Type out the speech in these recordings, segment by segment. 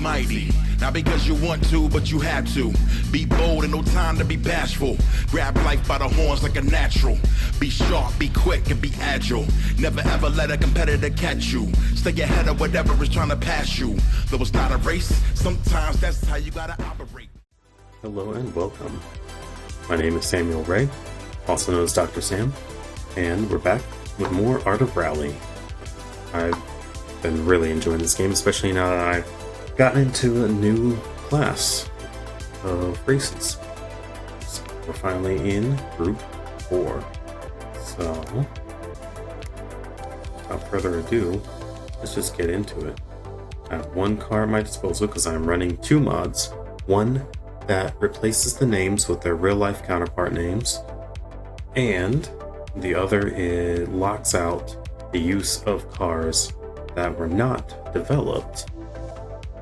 mighty. Not because you want to, but you have to. Be bold and no time to be bashful. Grab life by the horns like a natural. Be sharp, be quick, and be agile. Never ever let a competitor catch you. Stay ahead of whatever is trying to pass you. Though it's not a race, sometimes that's how you gotta operate. Hello and welcome. My name is Samuel Ray, also known as Dr. Sam, and we're back with more Art of Rally. I've been really enjoying this game, especially now that I've gotten into a new class of races. So we're finally in Group 4. So, without further ado, let's just get into it. I have one car at my disposal because I'm running two mods. One that replaces the names with their real-life counterpart names, and the other locks out the use of cars that were not developed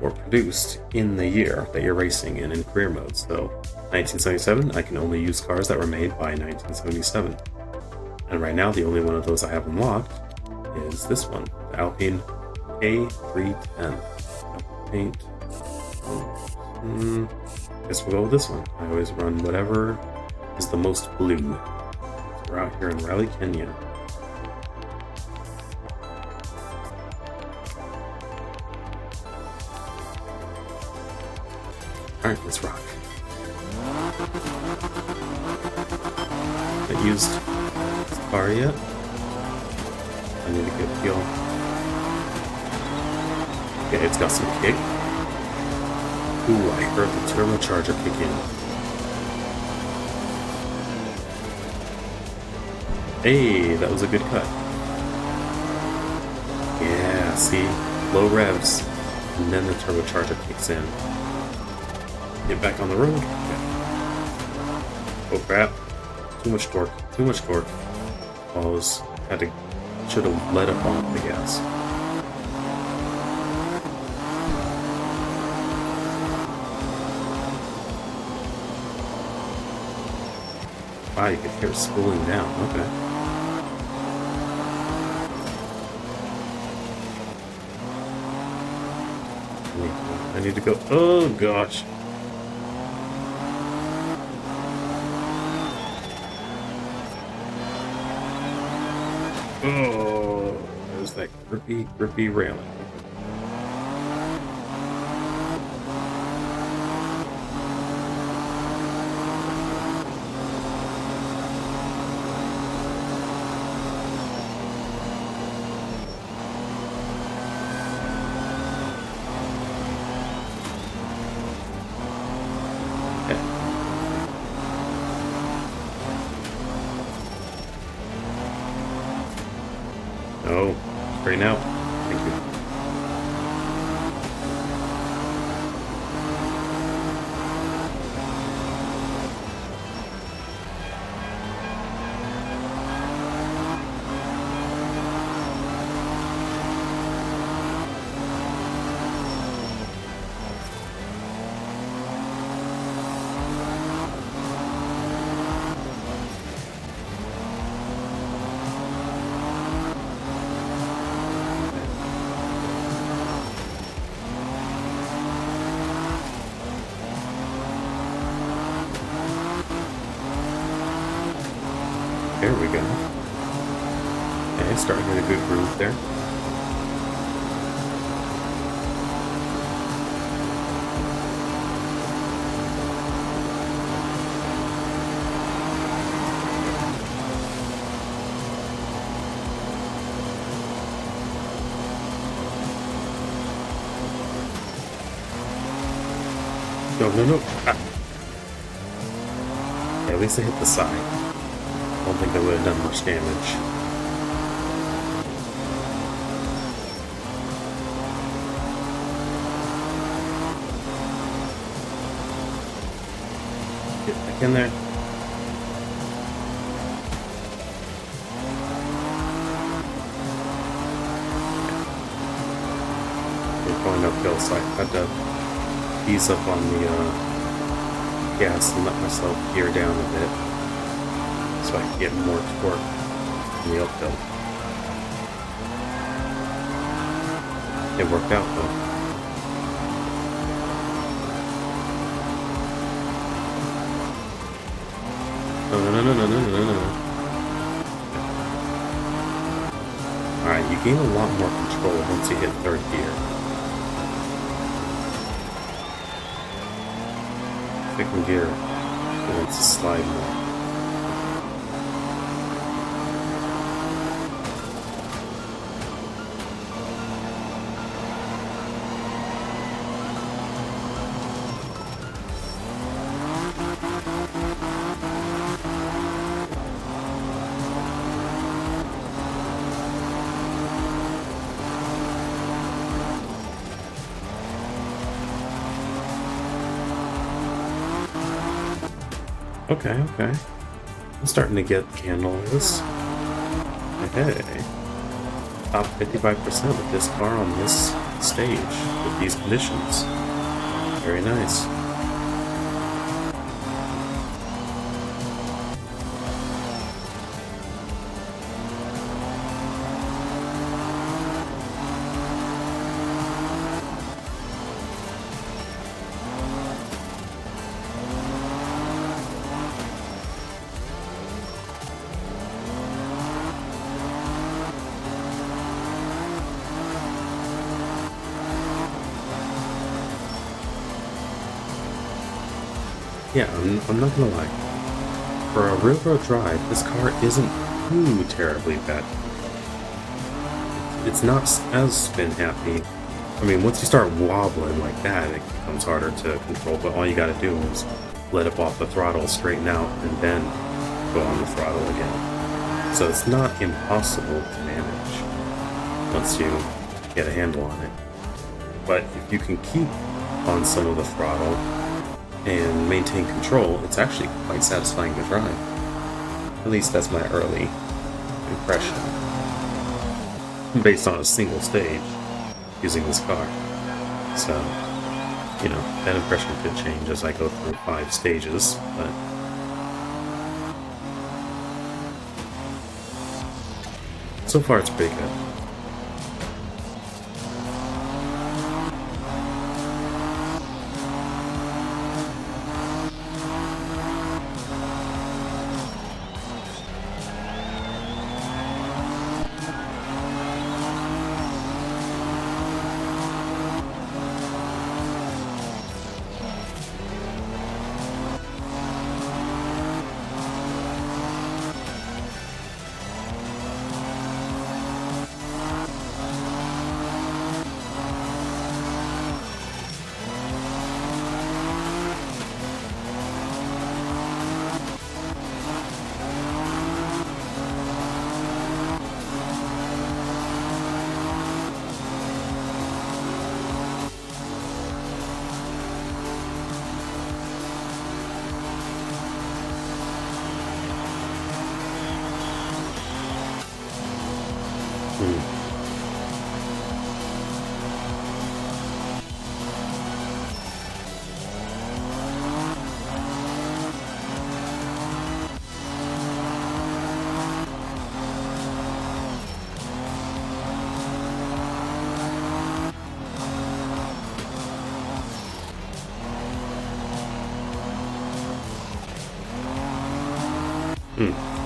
or produced in the year that you're racing in career mode. So 1977, I can only use cars that were made by 1977. And right now, the only one of those I have unlocked is this one, the Alpine A310. Paint. Guess we'll go with this one. I always run whatever is the most blue. So we're out here in Raleigh, Kenya. Alright, let's rock. Haven't used this car yet. I need to get fuel. Okay, it's got some kick. Ooh, I heard the turbocharger kick in. Hey, that was a good cut. Yeah, see? Low revs. And then the turbocharger kicks in. Get back on the road. Okay. Oh crap. Too much torque. Too much torque. Should have let up on the gas. Wow, you can hear it spooling down. Okay. I need to go. Oh gosh. Oh, there's that grippy railing. Oh, straighten out. Thank you. There we go. Okay, starting in a good groove there. No. Ah. Okay, at least I hit the side. I don't think that would have done much damage. Get back in there. We're going uphill, so I had to ease up on the gas and let myself gear down a bit, so I can get more torque in the uphill. It worked out though. No, no, no, no, no, no, no, no. Alright, you gain a lot more control once you hit third gear. Second gear, it wants to slide more. Okay, okay. I'm starting to get the handle of this. Hey, top 55% with this car on this stage with these conditions. Very nice. Yeah, I'm not gonna lie. For a railroad drive, this car isn't too terribly bad. It's not as spin happy. I mean, once you start wobbling like that, it becomes harder to control, but all you gotta do is let up off the throttle, straighten out, and then go on the throttle again. So it's not impossible to manage once you get a handle on it. But if you can keep on some of the throttle and maintain control, it's actually quite satisfying to drive. At least that's my early impression, based on a single stage using this car. So, you know, that impression could change as I go through 5 stages, but so far it's pretty good.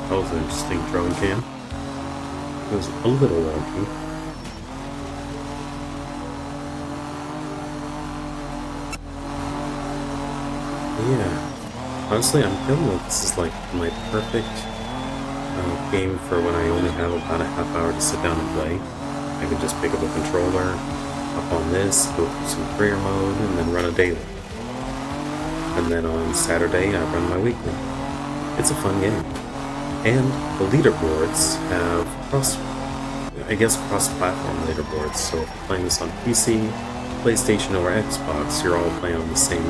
That was an interesting drone cam. It was a little wonky. Yeah, honestly, I'm feeling like this is like my perfect game for when I only have about a half hour to sit down and play. I can just pick up a controller, hop on this, go through some career mode, and then run a daily. And then on Saturday, I run my weekly. It's a fun game. And the leaderboards have cross-platform leaderboards. So if you're playing this on PC, PlayStation, or Xbox, you're all playing on the same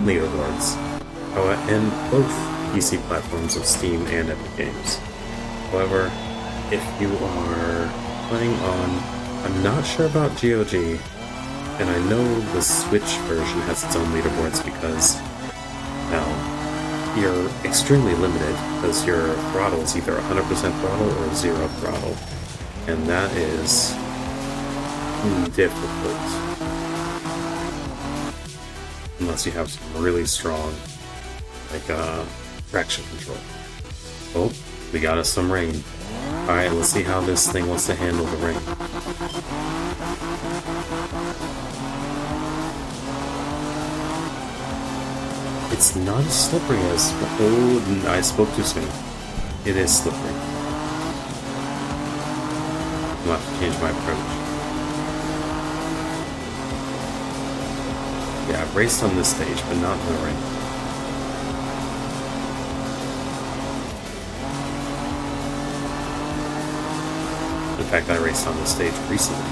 leaderboards. And both PC platforms of Steam and Epic Games. However, if you are playing on, I'm not sure about GOG, and I know the Switch version has its own leaderboards because, well, you're extremely limited because your throttle is either 100% throttle or 0 throttle, and that is difficult unless you have some really strong, like traction control. Oh, we got us some rain. Alright, let's see how this thing wants to handle the rain. It's not as slippery as... Oh, I spoke too soon. It is slippery. I'll have to change my approach. Yeah, I've raced on this stage, but not in the rain. In fact, I raced on this stage recently.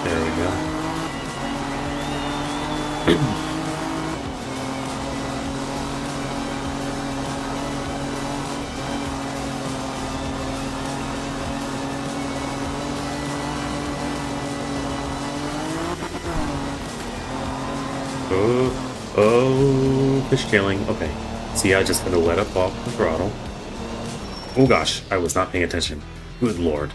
There we go. Oh, fishtailing. Okay. See, I just had to let up off the throttle. Oh gosh, I was not paying attention. Good lord.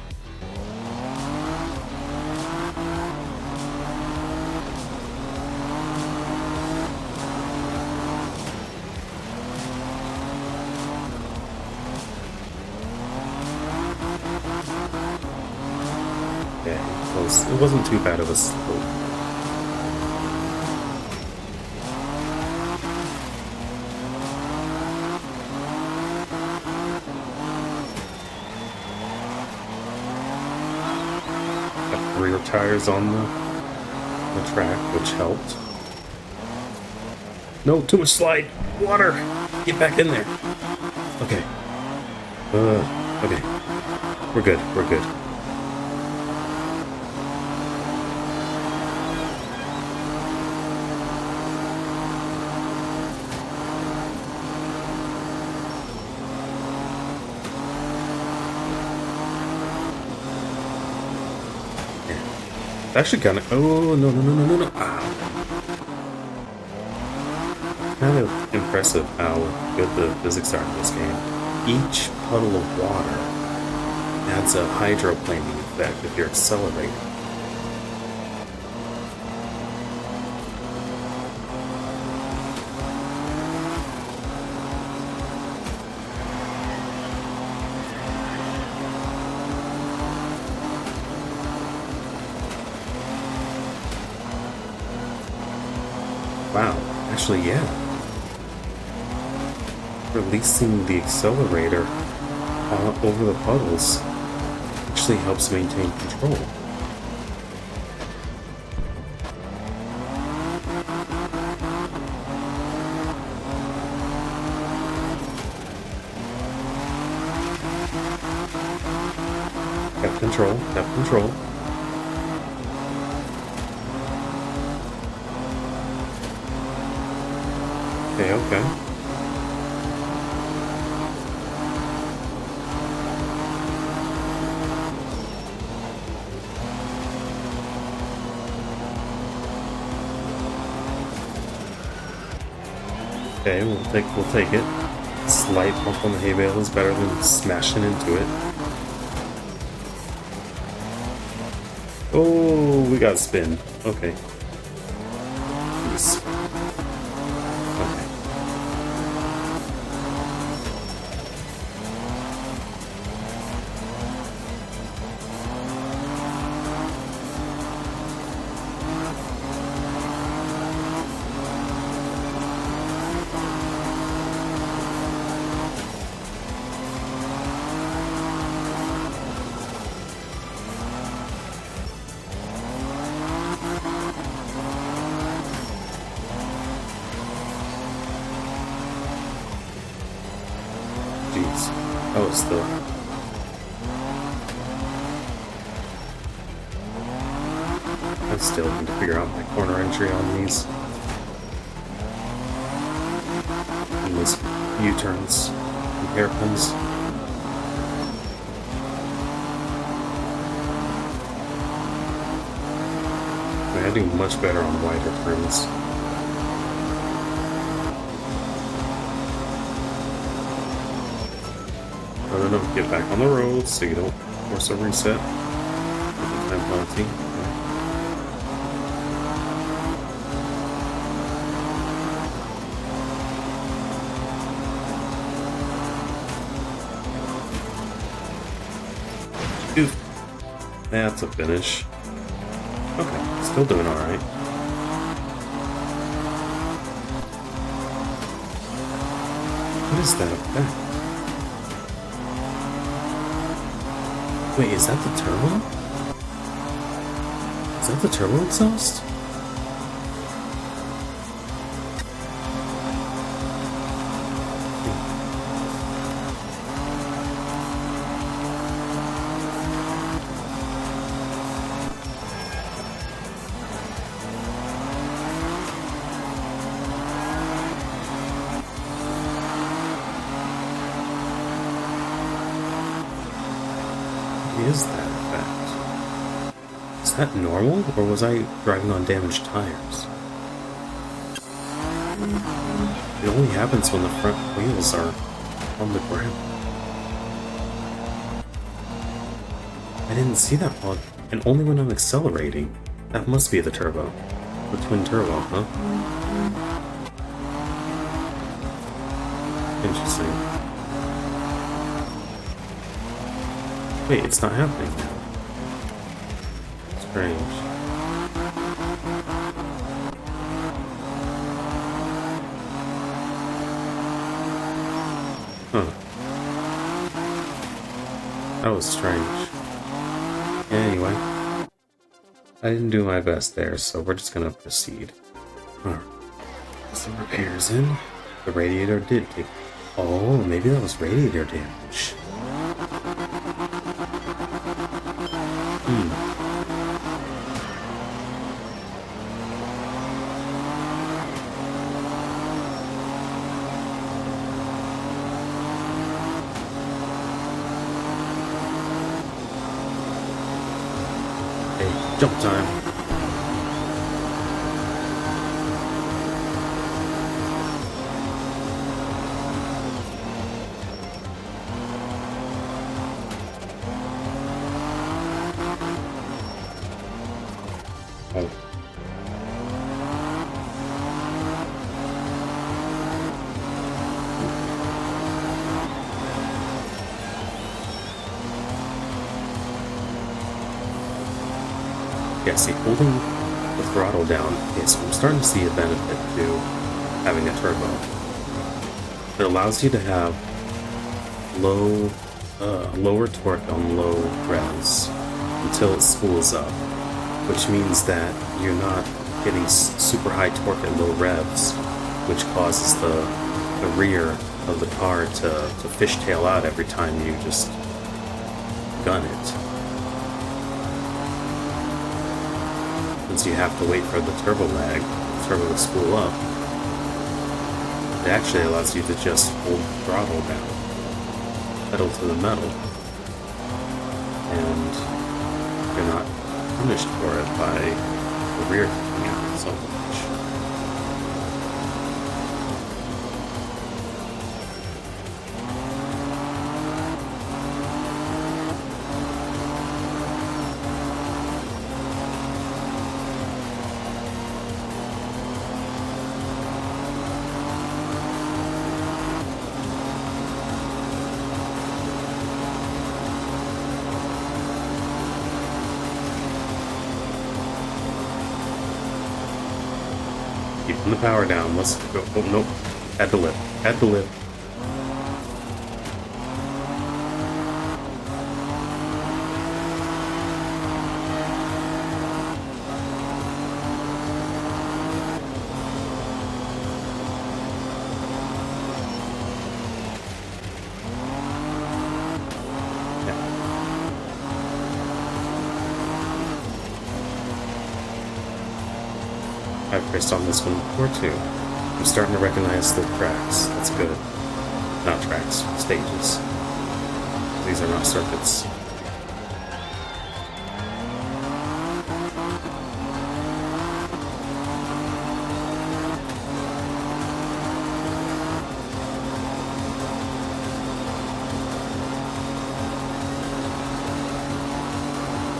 Okay, it wasn't too bad of a slope. Rear tires on the track, which helped. No, too much slide. Water! Get back in there. Okay. Okay. We're good. We're good. Actually, kind of. Oh no! Ow. Kind of impressive how good the physics are in this game. Each puddle of water adds a hydroplaning effect if you're accelerating. Wow, actually, yeah. Releasing the accelerator over the puddles actually helps maintain control. Got control, got control. Okay, okay. Okay, we'll take it. Slight bump on the hay bale is better than smashing into it. Oh, we got spin. Okay. Jeez. Jeez. That was still. I still need to figure out my corner entry on these. And these U-turns and hairpins. I do much better on wider turns. No, get back on the road so you don't force a reset. Time penalty. Oof. That's a finish. Okay, still doing alright. What is that effect? Wait, is that the turbo? Is that the turbo exhaust? Is that effect? Is that normal, or was I driving on damaged tires? It only happens when the front wheels are on the ground. I didn't see that bug, and only when I'm accelerating. That must be the turbo. The twin turbo, huh? Interesting. Wait, it's not happening now. Strange. Huh. That was strange. Anyway. I didn't do my best there, so we're just gonna proceed. Alright. Some repairs in. The radiator did take... Oh, maybe that was radiator damage. Hey, jump time. Oh. Yeah, see, holding the throttle down, okay, so I'm starting to see a benefit to having a turbo. It allows you to have lower torque on low revs until it spools up, which means that you're not getting super high torque at low revs, which causes the rear of the car to fishtail out every time you just gun it. Since you have to wait for the turbo lag, the turbo to spool up, it actually allows you to just hold the throttle down, pedal to the metal, and you're not punished for it by the rear coming out so much. Keeping the power down. Let's go. Oh, nope. Had to lift. Had to lift. I've raced on this one before too. I'm starting to recognize the tracks. That's good. Not tracks, stages. These are not circuits.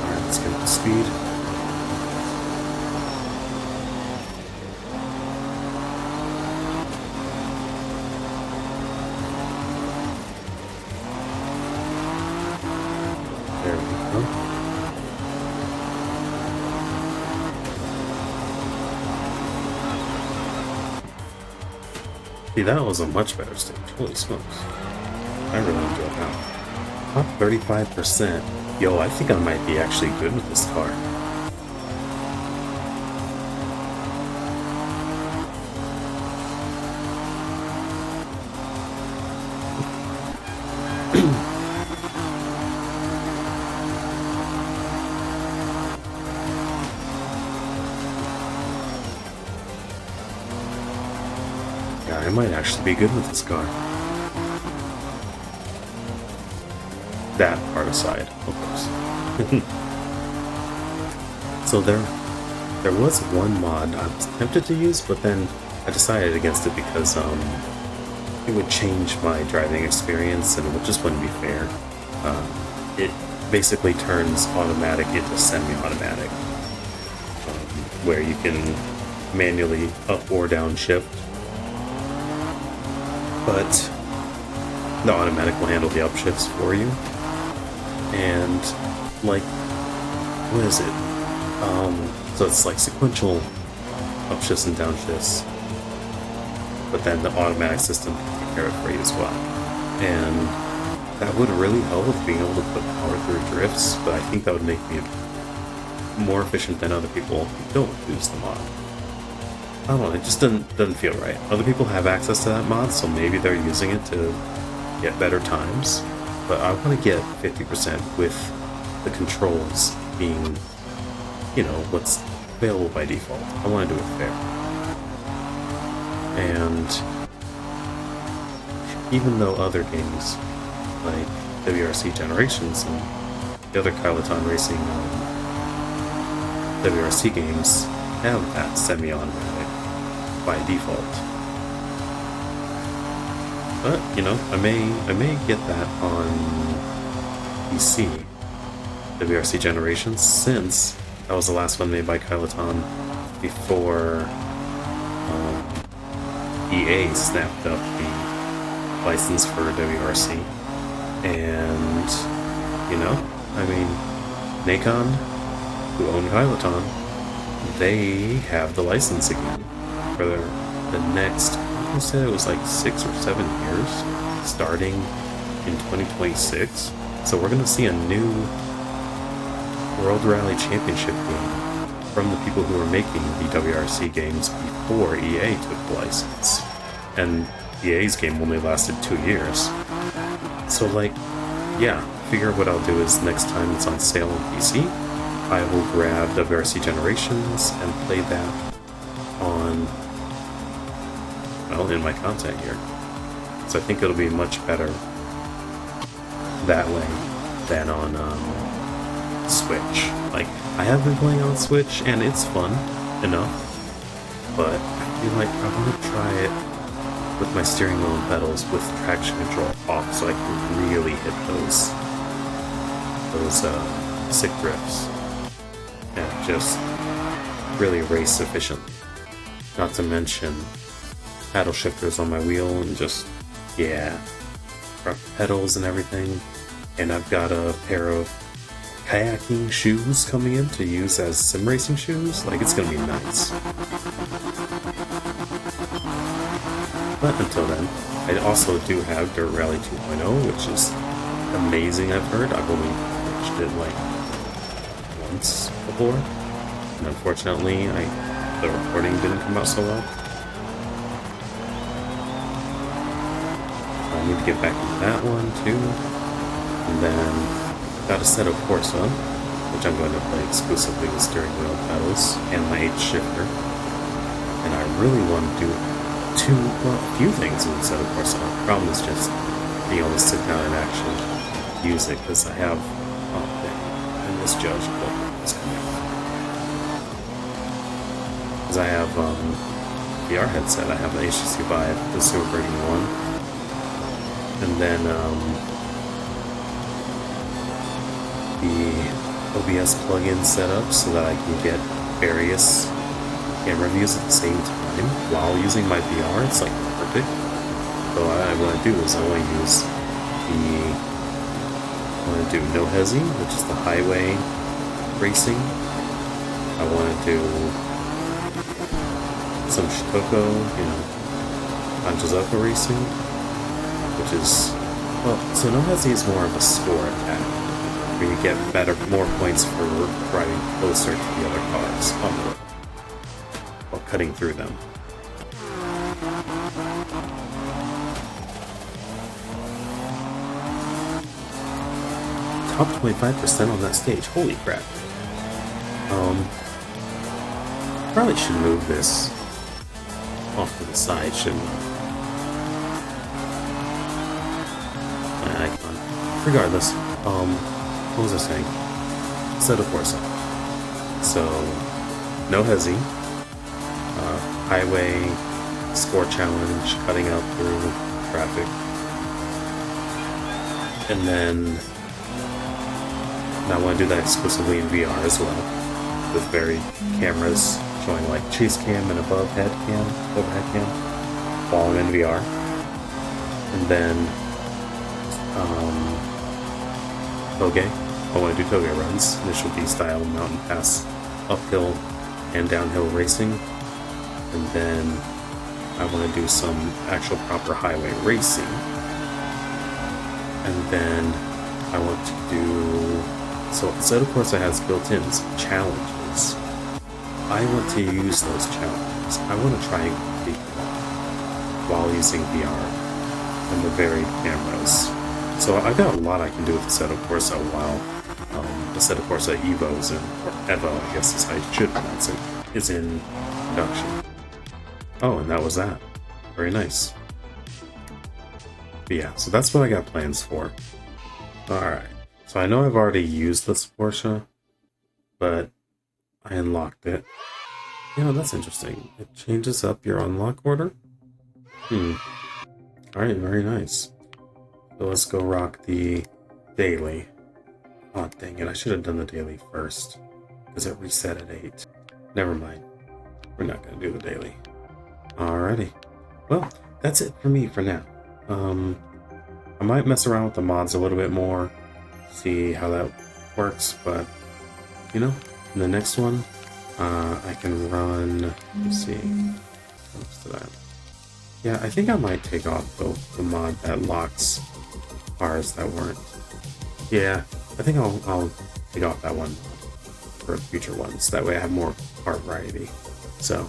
Alright, let's get up to speed. There we go. See, that was a much better stage. Holy smokes. I really enjoyed that. Top 35%. Yo, I think I might be actually good with this car. Yeah, I might actually be good with this car. That part aside, of course. So there was one mod I was tempted to use, but then I decided against it because it would change my driving experience and it just wouldn't be fair. It basically turns automatic into semi-automatic, where you can manually up or down shift, but the automatic will handle the upshifts for you. And like, what is it? So it's like sequential upshifts and downshifts, but then the automatic system can take care of it for you as well. And that would really help with being able to put power through drifts, but I think that would make me more efficient than other people who don't use the mod. I don't know, it just doesn't feel right. Other people have access to that mod, so maybe they're using it to get better times. But I want to get 50% with the controls being, you know, what's available by default. I want to do it fair. And even though other games, like WRC Generations and the other Kyloton Racing WRC games, have that semi-automatic by default. But, you know, I may get that on PC, WRC Generations, since that was the last one made by Kyloton before EA snapped up the license for WRC. And, you know, I mean, Nacon, who owned Kyloton, they have the license again for the next, I said it was like 6 or 7 years, starting in 2026. So we're going to see a new World Rally Championship game from the people who were making the WRC games before EA took the license. And EA's game only lasted 2 years. So like, yeah, figure what I'll do is next time it's on sale on PC, I will grab WRC Generations and play that on, well, in my content here. So I think it'll be much better that way than on Switch. Like, I have been playing on Switch and it's fun enough, but I feel like I want to try it with my steering wheel and pedals with traction control off so I can really hit those sick drifts and just really race efficiently. Not to mention paddle shifters on my wheel and just, yeah, front pedals and everything. And I've got a pair of kayaking shoes coming in to use as sim racing shoes. Like, it's gonna be nice. But until then, I also do have Dirt Rally 2.0, which is amazing, I've heard. I've only watched it like once before, and unfortunately the recording didn't come out so well. I need to get back into that one too. And then got a set of Corsa, which I'm going to play exclusively with steering wheel pedals and my H shifter. And I really want to do a few things in the set of Corsa. The problem is just being able to sit down and actually use it, because I have, I misjudged what was coming. Because I have VR headset, I have the HTC Vive, the Super Birdie 1, and then the OBS plugin set up so that I can get various camera views at the same time while using my VR. It's like perfect. So what I want to do is I want to do No Hesi, which is the highway racing. I want to do some Shitoko, you know, Anjizoka Racing, which is, well, so no Hesi is more of a score attack, where you get more points for driving closer to the other cars on the road, while cutting through them. Top 25% on that stage, holy crap. Probably should move this off to the side, shouldn't I? My icon. Regardless, what was I saying? s-factorsam. So, no Hesi. Highway, score challenge, cutting out through traffic. And then, I want to do that exclusively in VR as well, with varied cameras showing like chase cam and overhead cam, while I'm in VR. And then, toge. I want to do toge runs, initial D style mountain pass, uphill and downhill racing. And then I want to do some actual proper highway racing. And then I want to do, so of course it has built-in challenges. I want to use those challenges. I want to try and complete them all while using VR and the varied cameras. So I've got a lot I can do with the s-factorsa while the s-factorsa Evo's or Evo, I guess is how you should pronounce it, is in production. Oh, and that was that. Very nice. But yeah, so that's what I got plans for. Alright, so I know I've already used the s-factorsa, but I unlocked it. You know, that's interesting. It changes up your unlock order? Alright, very nice. So let's go rock the daily. Oh, dang it, I should have done the daily first, because it reset at 8. Never mind. We're not going to do the daily. Alrighty. Well, that's it for me for now. I might mess around with the mods a little bit more, see how that works, but, you know, in the next one, I can run, let's see, what's that? Yeah, I think I might take off the mod that locks cars that weren't. Yeah, I think I'll take off that one for future ones. That way I have more car variety. So,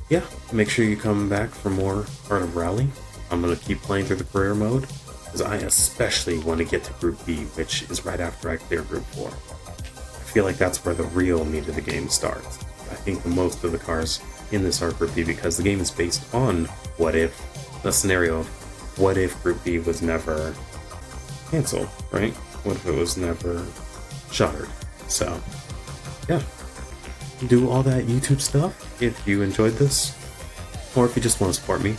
yeah, make sure you come back for more Art of Rally. I'm going to keep playing through the career mode, because I especially want to get to Group B, which is right after I clear Group 4. I feel like that's where the real meat of the game starts. I think most of the cars in this are Group B, because the game is based on what if, the scenario of what if Group B was never canceled, right? What if it was never shuttered? So, yeah. Do all that YouTube stuff if you enjoyed this, or if you just want to support me.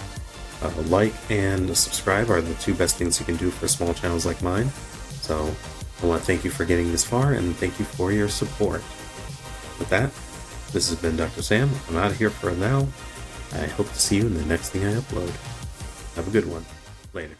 Like and subscribe are the two best things you can do for small channels like mine. So I want to thank you for getting this far, and thank you for your support. With that, this has been Dr. Sam. I'm out of here for now. I hope to see you in the next thing I upload. Have a good one. Later.